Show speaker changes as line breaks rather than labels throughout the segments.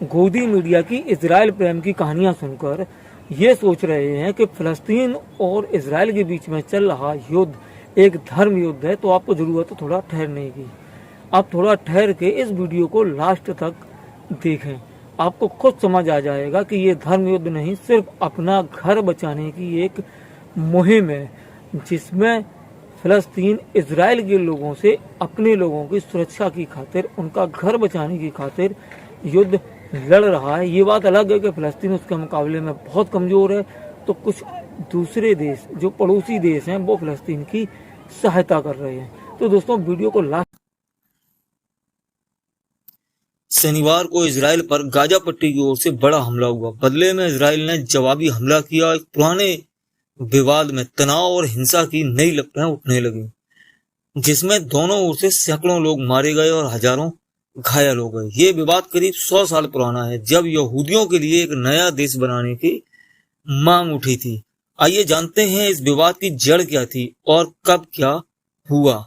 गोदी मीडिया की इजराइल प्रेम की कहानियां सुनकर ये सोच रहे हैं कि फिलिस्तीन और इजराइल के बीच में चल रहा युद्ध एक धर्म युद्ध है, तो आपको जरूरत है थोड़ा ठहरने की। आप थोड़ा ठहर के इस वीडियो को लास्ट तक देखें, आपको खुद समझ आ जाएगा कि ये धर्म युद्ध नहीं, सिर्फ अपना घर बचाने की एक मुहिम है, जिसमें फिलिस्तीन इजराइल के लोगों से अपने लोगों की सुरक्षा की खातिर, उनका घर बचाने की खातिर युद्ध लड़ रहा है। ये बात अलग है कि फिलिस्तीन उसके मुकाबले में बहुत कमज़ोर है, तो कुछ दूसरे देश जो पड़ोसी देश हैं वो फिलिस्तीन की सहायता कर रहे हैं। तो दोस्तों, वीडियो को लास्ट।
शनिवार को इजराइल पर गाजा पट्टी की ओर से बड़ा हमला हुआ। बदले में इजराइल ने जवाबी हमला किया। एक पुराने विवाद में तनाव और हिंसा की नई लपटें उठने लगी, जिसमें दोनों ओर से सैकड़ों लोग मारे गए और हजारों घायल हो गए। ये विवाद करीब 100 साल पुराना है, जब यहूदियों के लिए एक नया देश बनाने की मांग उठी थी। आइए जानते हैं इस विवाद की जड़ क्या थी और कब क्या हुआ।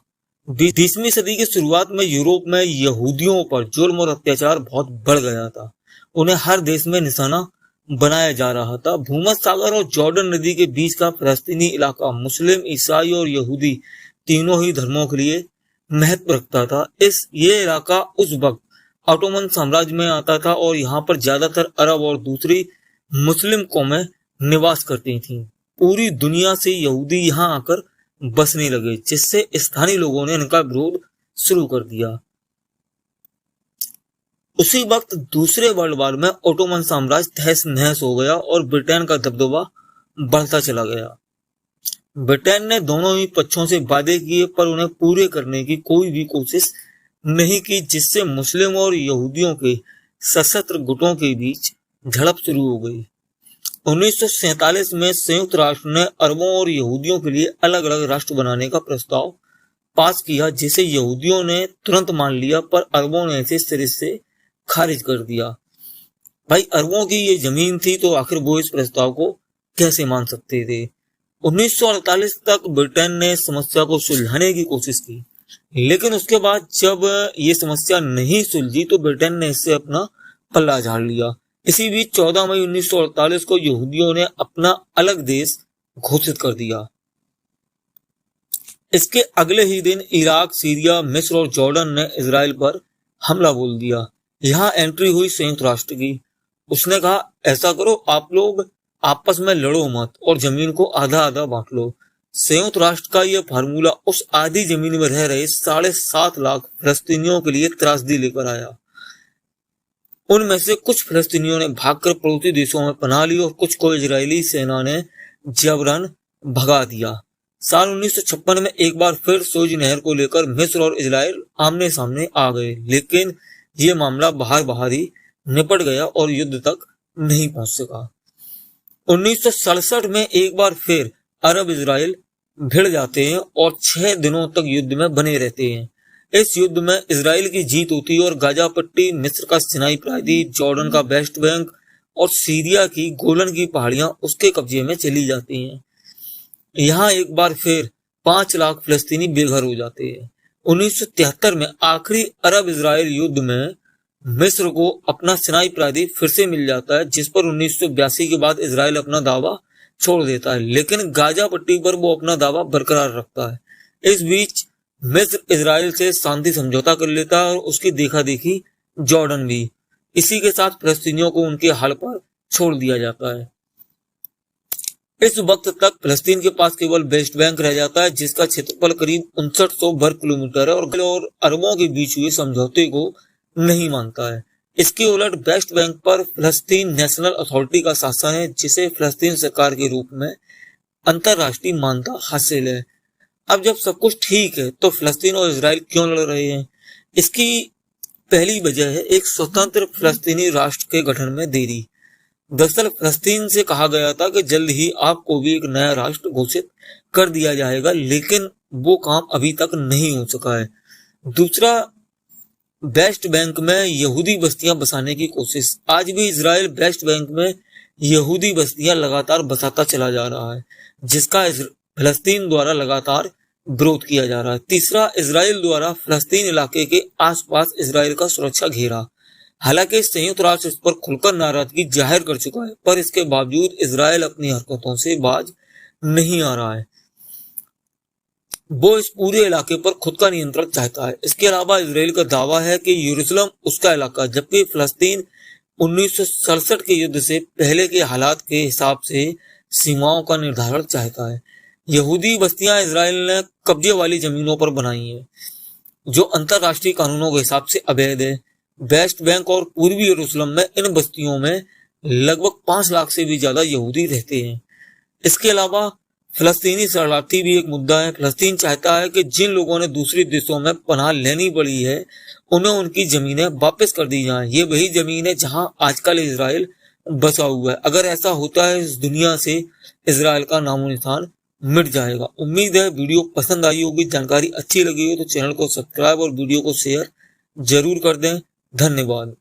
20वीं सदी की शुरुआत में यूरोप में यहूदियों पर जुल्म और अत्याचार बहुत बढ़ गया था। उन्हें हर देश में निशाना बनाया जा रहा था। भूमध्य सागर और जॉर्डन नदी के बीच का फिलिस्तीनी इलाका मुस्लिम, ईसाई और यहूदी तीनों ही धर्मों के लिए महत्व रखता था। ये इलाका उस वक्त ऑटोमन साम्राज्य में आता था और यहाँ पर ज्यादातर अरब और दूसरी मुस्लिम कौमें निवास करती थीं। पूरी दुनिया से यहूदी यहाँ आकर बसने लगे, जिससे स्थानीय लोगों ने इनका विरोध शुरू कर दिया। उसी वक्त दूसरे वर्ल्ड वॉर में ऑटोमन साम्राज्य तहस नहस हो गया और ब्रिटेन का दबदबा बढ़ता चला गया। ब्रिटेन ने दोनों ही पक्षों से वादे किए, पर उन्हें पूरे करने की कोई भी कोशिश नहीं की, जिससे मुस्लिम और यहूदियों के सशस्त्र गुटों के बीच झड़प शुरू हो गई। 1947 में संयुक्त राष्ट्र ने अरबों और यहूदियों के लिए अलग अलग राष्ट्र बनाने का प्रस्ताव पास किया, जिसे यहूदियों ने तुरंत मान लिया, पर अरबों ने इसे सिरे से खारिज कर दिया। भाई, अरबों की ये जमीन थी, तो आखिर वो इस प्रस्ताव को कैसे मान सकते थे। 1948 तक ब्रिटेन ने समस्या को सुलझाने की कोशिश की, लेकिन उसके बाद जब ये समस्या नहीं सुलझी तो ब्रिटेन ने इससे अपना पल्ला झाड़ लिया। इसी बीच 14 मई 1948 को यहूदियों ने अपना अलग देश घोषित कर दिया। इसके अगले ही दिन इराक, सीरिया, मिस्र और जॉर्डन ने इजराइल पर हमला बोल दिया। यहाँ एंट्री हुई संयुक्त राष्ट्र की। उसने कहा, ऐसा करो, आप लोग आपस में लड़ो मत और जमीन को आधा आधा बांट लो। संयुक्त राष्ट्र का यह फार्मूला उस आधी जमीन में रह रहे 7.5 लाख फिलिस्तीनियों के लिए त्रासदी लेकर आया। उनमें से कुछ फिलिस्तीनियों ने भागकर पड़ोसी देशों में पनाह ली और कुछ को इजरायली सेना ने जबरन भगा दिया। साल 1956 में एक बार फिर सोज नहर को लेकर मिस्र और इजराइल आमने सामने आ गए, लेकिन ये मामला बाहर ही निपट गया और युद्ध तक नहीं पहुंच सका। 1967 में एक बार फिर अरब इजराइल भिड़ जाते हैं और 6 दिनों तक युद्ध में बने रहते हैं। इस युद्ध में इजराइल की जीत होती है और गाजा पट्टी, मिस्र का सिनाई प्रायद्वीप, जॉर्डन का वेस्ट बैंक और सीरिया की गोलन की पहाड़ियां उसके कब्जे में चली जाती हैं। यहाँ एक बार फिर 5 लाख फिलिस्तीनी बेघर हो जाते हैं। 1973 में आखिरी अरब इजराइल युद्ध में मिस्र को अपना सिनाई प्रायद्वीप फिर से मिल जाता है, जिस पर 1982 के बाद इजराइल अपना दावा छोड़ देता है, लेकिन गाजा पट्टी पर वो अपना दावा बरकरार रखता है। इस बीच मिस्र इजराइल से शांति समझौता कर लेता है और उसकी देखा देखी जॉर्डन भी। इसी के साथ फिलिस्तीनियों को उनके हाल पर छोड़ दिया जाता है। इस वक्त तक फिलिस्तीन के पास केवल वेस्ट बैंक रह जाता है, जिसका क्षेत्रफल करीब 5900 वर्ग किलोमीटर है और अरबों के बीच हुए समझौते को नहीं मानता है। इसके उलट वेस्ट बैंक पर फिलिस्तीन नेशनल अथॉरिटी का शासन है, जिसे फिलिस्तीन सरकार के रूप में अंतरराष्ट्रीय मान्यता हासिल है। अब जब सब कुछ ठीक है तो फिलिस्तीन और इजराइल क्यों लड़ रहे हैं? इसकी पहली वजह है एक स्वतंत्र फिलिस्तीनी राष्ट्र के गठन में देरी। दरअसल फिलिस्तीन से कहा गया था कि जल्द ही आपको भी एक नया राष्ट्र घोषित कर दिया जाएगा, लेकिन वो काम अभी तक नहीं हो सका है। दूसरा, वेस्ट बैंक में यहूदी बस्तियां बसाने की कोशिश। आज भी इजराइल वेस्ट बैंक में यहूदी बस्तियां लगातार बसाता चला जा रहा है, जिसका फिलिस्तीन द्वारा लगातार विरोध किया जा रहा है। तीसरा, इजराइल द्वारा फिलिस्तीन इलाके के आसपास इजराइल का सुरक्षा घेरा। हालांकि संयुक्त राष्ट्र इस पर खुलकर नाराजगी जाहिर कर चुका है, पर इसके बावजूद इजराइल अपनी हरकतों से बाज नहीं आ रहा है। वो इस पूरे इलाके पर खुद का नियंत्रण चाहता है। इसके अलावा इजराइल का दावा है कि यरूशलेम उसका इलाका, जबकि फिलिस्तीन 1967 के युद्ध से पहले के हालात के हिसाब से सीमाओं का निर्धारण चाहता है। यहूदी बस्तियां इजराइल ने कब्जे वाली जमीनों पर बनाई हैं, जो अंतरराष्ट्रीय कानूनों के हिसाब से अवैध है। वेस्ट बैंक और पूर्वी यरूशलेम में इन बस्तियों में लगभग 5 लाख से भी ज्यादा यहूदी रहते हैं। इसके अलावा फिलिस्तीनी शरणार्थी भी एक मुद्दा है। फिलिस्तीन चाहता है कि जिन लोगों ने दूसरे देशों में पनाह लेनी पड़ी है, उन्हें उनकी जमीनें वापस कर दी जाएं। ये वही जमीन है जहां आजकल इजराइल बसा हुआ है। अगर ऐसा होता है, इस दुनिया से इजराइल का नामो निशान मिट जाएगा। उम्मीद है वीडियो पसंद आई होगी, जानकारी अच्छी लगी हो तो चैनल को सब्सक्राइब और वीडियो को शेयर जरूर कर दें। धन्यवाद।